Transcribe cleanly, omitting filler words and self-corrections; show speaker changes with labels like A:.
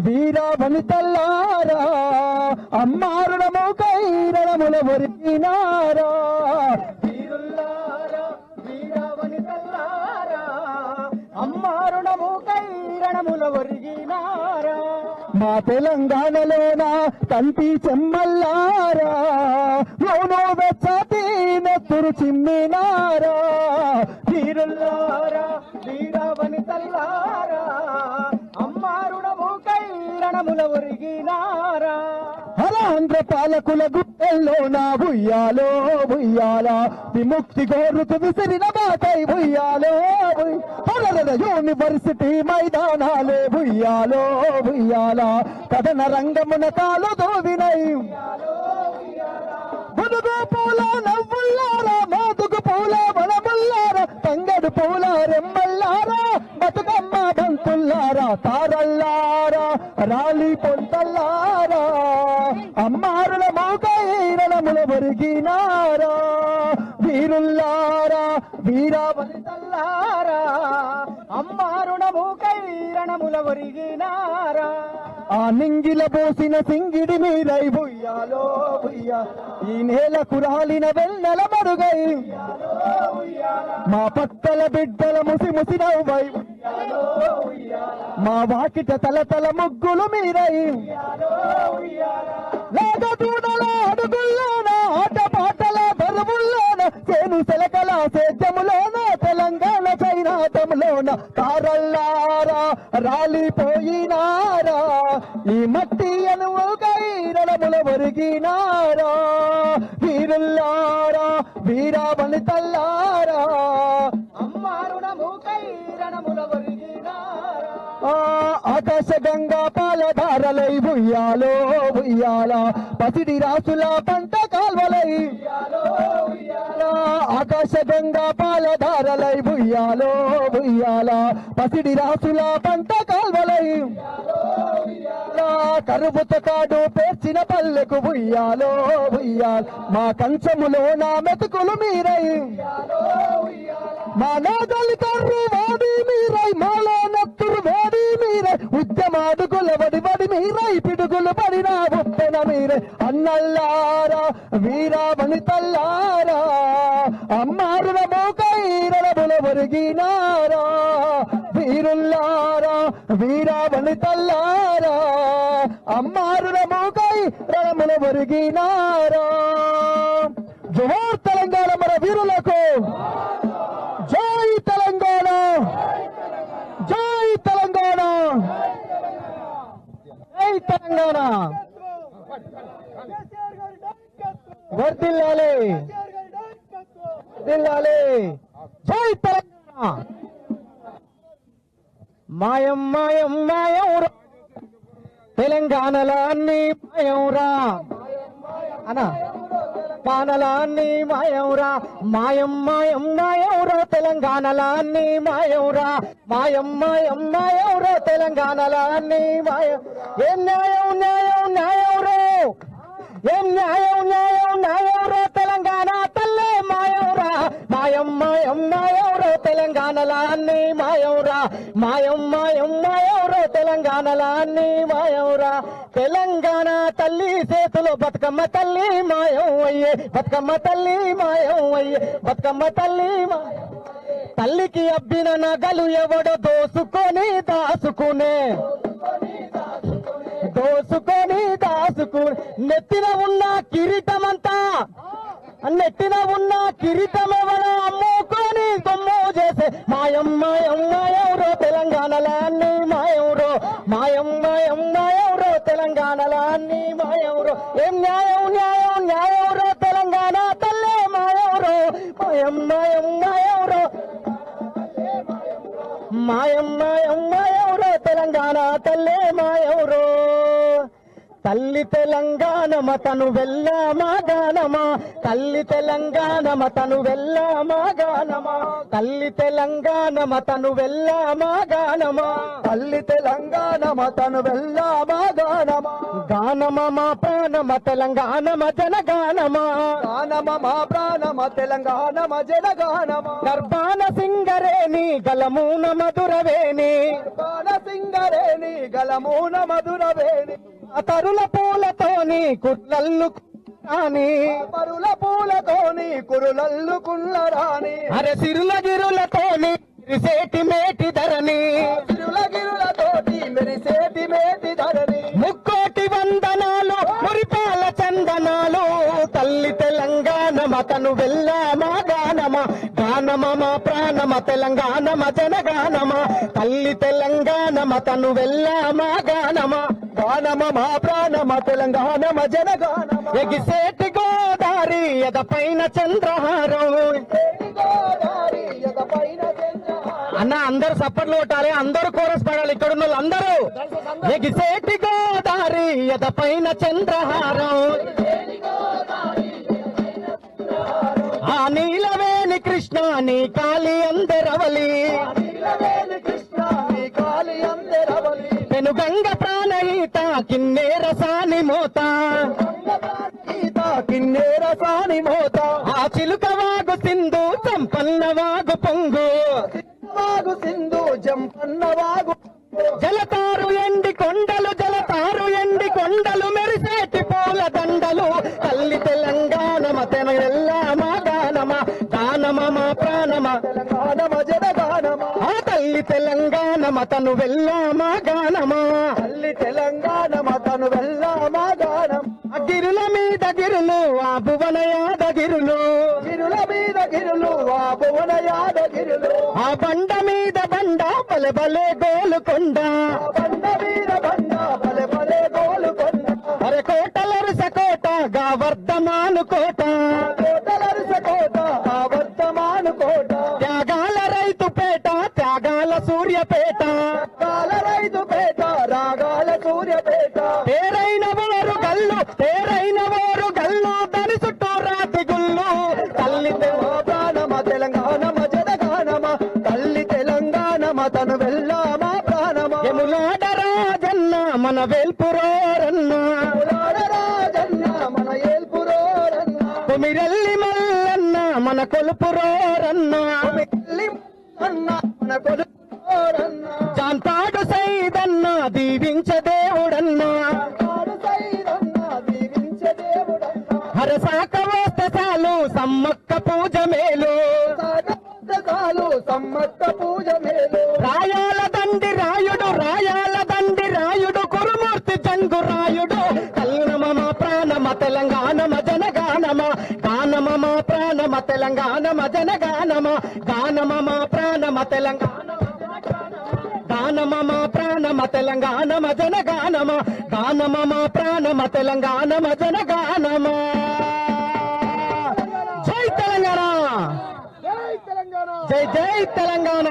A: వీరా వనితల్లారా అమ్మారుడము కైరణముల ఒరిగినారా వీరుల్లారా వీరా వనితల్లారా అమ్మారుడము కైరణముల ఒరిగినారా మా తెలంగాణలోన కంటి చెమ్మల్లారా మౌనో వెచ్చటి నెత్తురు చిమ్మినారా వీరుల్లారా వీరా వనితల్లారా అమ్మారుడము కైరణముల ఒరిగినారా ఆంధ్ర పాలకుల గుట్టెల్లో నా బుయ్యాలో బుయ్యాలా విముక్తి కోరుతూ విసిరిన బాటై బుయ్యాలో యూనివర్సిటీ మైదానాలే బుయ్యాలో బుయ్యాలా కథన రంగమున కాలు దోవినై మునుగు పూల నవ్వుల్లారా మోదుగు పూల వనముల్లారా తంగడు పూల రెమ్మల్లారా బతుకమ్మ బంతుల్లారా తారల్లారా రాలి పొంతల్లారా అమ్మారుల మోకైరణముల ఒరిగినారా వీరుల్లారా వీరా వనితల్లారా అమ్మారుల మోకైరణముల ఒరిగినారా ఆ నింగిల పోసిన సింగిడి మీరై బుయ్యాలో బుయ్యా ఈ నేల కురాలిన వెన్నెల మరుగై మా పక్కల బిడ్డల ముసి ముసి నవ్వై మా వాకిట తల తల ముగ్గులు మీరై లేక దూడల అడుగుల్లోన ఆట పాటల బరువుల్లోన చేను సెలకల సేద్యములోన తెలంగాణ చైనాటములోన తారల్లారా రాలిపోయినారా ఈ మట్టి అనువు కైరణముల ఒరిగినారా వీరుల్లారా వీరా వనితల్లారా అమ్మారుడము కైరణముల ఒరిగినారా ఆకాశ గంగా పాలధారలై బుయ్యాలో బుయ్యాలా పసిడి రాసుల పంట కాల్వలై ఆకాశ గంగా పాలధారలై బుయ్యాలో బుయ్యాలా పసిడి రాసుల పంట కాల్వలై కరుబుత కాడు పేర్చిన పల్లెకు బుయ్యాలో బుయ్యాల్ మా కంచములో నా మెతుకులు మీరై మా నాగలి కర్రు వాడి మీరై మాలో నత్తురు వాడి మీరై ఉద్యమాడుగుల వడి వడి మీరై పిడుగులు పడిన ఉప్పెన మీరై అన్నల్లారా వీరా వనితల్లారా అమ్మారుల మోకైరణముల ఒరిగినారా వీరుల్లారా వీరా వనితల్లారా అమ్మారుల మోకైరణముల ఒరిగినారా జోహార్ తెలంగాణ మన వీరులకు జై తెలంగాణ జై తెలంగాణ జై తెలంగాణ వర్ధిల్లాలి వర్ధిల్లాలి జై తెలంగాణ మాయం మాయం మాయంరా తెలంగాణలో అన్ని మాయంరా అనా పానలాన్ని మాయంరా మాయం మాయం మాయంరా తెలంగాణలో అన్ని మాయంరా మాయం మాయం మాయంరా తెలంగాణలో అన్ని మాయం ఏం న్యాయం న్యాయం న్యాయంరో ఏం న్యాయం న్యాయం న్యాయంరో తెలంగాణ తల్లే మాయంరా మాయం మాయం మాయంరో తెలంగాణలో అన్ని మాయంరా మాయం మాయం మాయంరో తెలంగాణలో అన్ని మాయంరా తెలంగాణ తల్లి చేతులు బతుకమ్మ తల్లి మాయం అయ్యే బతుకమ్మ తల్లి మాయం అయ్యే బతుకమ్మ తల్లి తల్లికి అబ్బిన నగలు ఎవడో దోసుకొని దాసుకునే దోసుకొని దాసుకుని నెత్తిన ఉన్న కిరీటమంతా నెట్టిన ఉన్న కిరీటం ఎవరో అమ్ముకొని దొమ్ము చేసే మాయం మాయం మాయంరో తెలంగాణలో అన్ని మాయంరో మాయం మాయం మాయంరో తెలంగాణలో అన్ని మాయంరో ఏం న్యాయం న్యాయం న్యాయంరో తెలంగాణ తల్లే మాయంరో మాయం మాయం మాయంరో మాయం మాయం మాయంరో తెలంగాణ తల్లే మాయంరో తల్లి తెలంగాణమ తను వెళ్ళామా గానమా, తల్లి తెలంగాణమ తను వెళ్ళామా గానమా, తల్లి తెలంగాణమ తను వెళ్ళామా గానమా,
B: తల్లి తెలంగాణమ తను వెళ్ళామా గానమా,
A: గానమ మా ప్రాణమ తెలంగాణమ జనగానమా,
B: గానమ మా ప్రాణమ తెలంగాణమ జనగానమా,
A: గర్భాన సింగరేణి గలమూన మధురవేణి,
B: గాన సింగరేణి గలమూన మధురవేణి,
A: తరుల పూలతోని కుట్లల్లు రాని,
B: పరుల పూలతోని కురులల్లుకున్న రాణి,
A: అరే సిరుల గిరులతోని సిరిసేటి మేటి ధరని,
B: తిరుల గిరులతోటి మెరిసేటి మేటి ధరణి,
A: ముక్కోటి వందనాలు మురిపాల చందనాలు, తల్లి తెలంగాణమ తను వెళ్ళామా గానమా, గానమ మా ప్రాణమ తెలంగాణమ జనగానమా, తల్లి తెలంగాణమ తను వెళ్ళామా గానమా,
B: గానమ మా ప్రాణమ తెలంగాణమ జనగానమ,
A: ఎగిసేటి గోదారి ఎదపైన చంద్రహారం.
B: గోదావరి ఎదపైన చంద్రహారం.
A: అన్న అందరూ సప్పట్లు కొట్టాలి, అందరూ కోరస్ పాడాలి, ఇక్కడ ఉన్న వాళ్ళందరూ. ఎగిసేటి గోదారి ఎదపైన చంద్రహారం, ఆ నీలవేణి కృష్ణ నీ కాలి అందరవలి,
B: నీలవేణి కృష్ణ నీ కాలి అందరవలి,
A: పెనుగంగ ప్రాణహిత కిన్నేర సాని మోత,
B: గీత కిన్నెర సాని మోత,
A: ఆ చిలుక వాగు సింధు సంపన్న వాగు పొంగు,
B: వాగు సింధు జంపన్న వాగు,
A: జలతారు ఎండి కొండలు జలతారు ఎండి కొండలు మెరిసేటి పూల దండలు, తల్లి తెలంగాణమ తెన వెళ్ళామా గానమా, గానమ మా ప్రాణమ
B: తెలంగాణమ జనగానమ,
A: ఆ తల్లి తెలంగాణమ తను వెళ్ళామా గానమా,
B: తల్లి తెలంగాణమ తను వెళ్ళామా గానం,
A: ఆ గిరుల మీద గిరులు ఆ భువన యాదగిరులు,
B: గిరుల మీద గిరులు ఆ భువన యాదగిరులు,
A: ఆ బండ మీద బండ బలె బలే గోలుకొండ,
B: ఆ బండ మీద బండ పలె పలె గోలుకొండ,
A: అరే కోటలరుస కోట గా వర్ధమాను కోట,
B: కోటలరుస కోట ఆ వర్తమాను కోట,
A: త్యాగాల రైతు పేట త్యాగాల సూర్యపేట,
B: కాల రైతు పేట రాగాల సూర్యపేట,
A: తేరైన వారు గల్లు తేరైన వారు గల్లు దాని చుట్టూ రాతి గుళ్ళు, తల్లి
B: మా ప్రాణమ తెలంగాణమ జనగానమ, తల్లి తెలంగాణమ తను వెళ్ళామా ప్రాణమ,
A: ఎములాడ రాజన్న మన వేల్పురోరన్న,
B: రాజన్న మన ఏల్పురోరన్న,
A: కుమిరెల్లి మల్లన్న మన కొలుపురోరన్న,
B: మిల్లి అన్న మన కొలురోరన్న,
A: జాంతాడు సైదన్న దీవించ దేవుడన్న,
B: కాడు సైరన్న దీవించే దేవుడన్న,
A: హరసాక వస్తసాలు సమ్మక్క పూజ మేలు,
B: సాగసాలు సమ్మక్క పూజ మేలు,
A: రాయాల దండి రాయుడు రాయాల దండి రాయుడు కురుమూర్తి జంగు రాయుడు, కల్నమ మా ప్రాణమ తెలంగాణమ జనగానమ, గానమ మా ప్రాణమ తెలంగాణమ జనగానమ, గానమ మా ప్రాణమ తెలంగాణ, గానమ మా ప్రాణమ తెలంగాణమ జనగానమ, గానమ మా ప్రాణమ తెలంగాణమ జనగానమ. జై తెలంగాణ,
B: జై తెలంగాణ.
A: జై జై తెలంగాణ.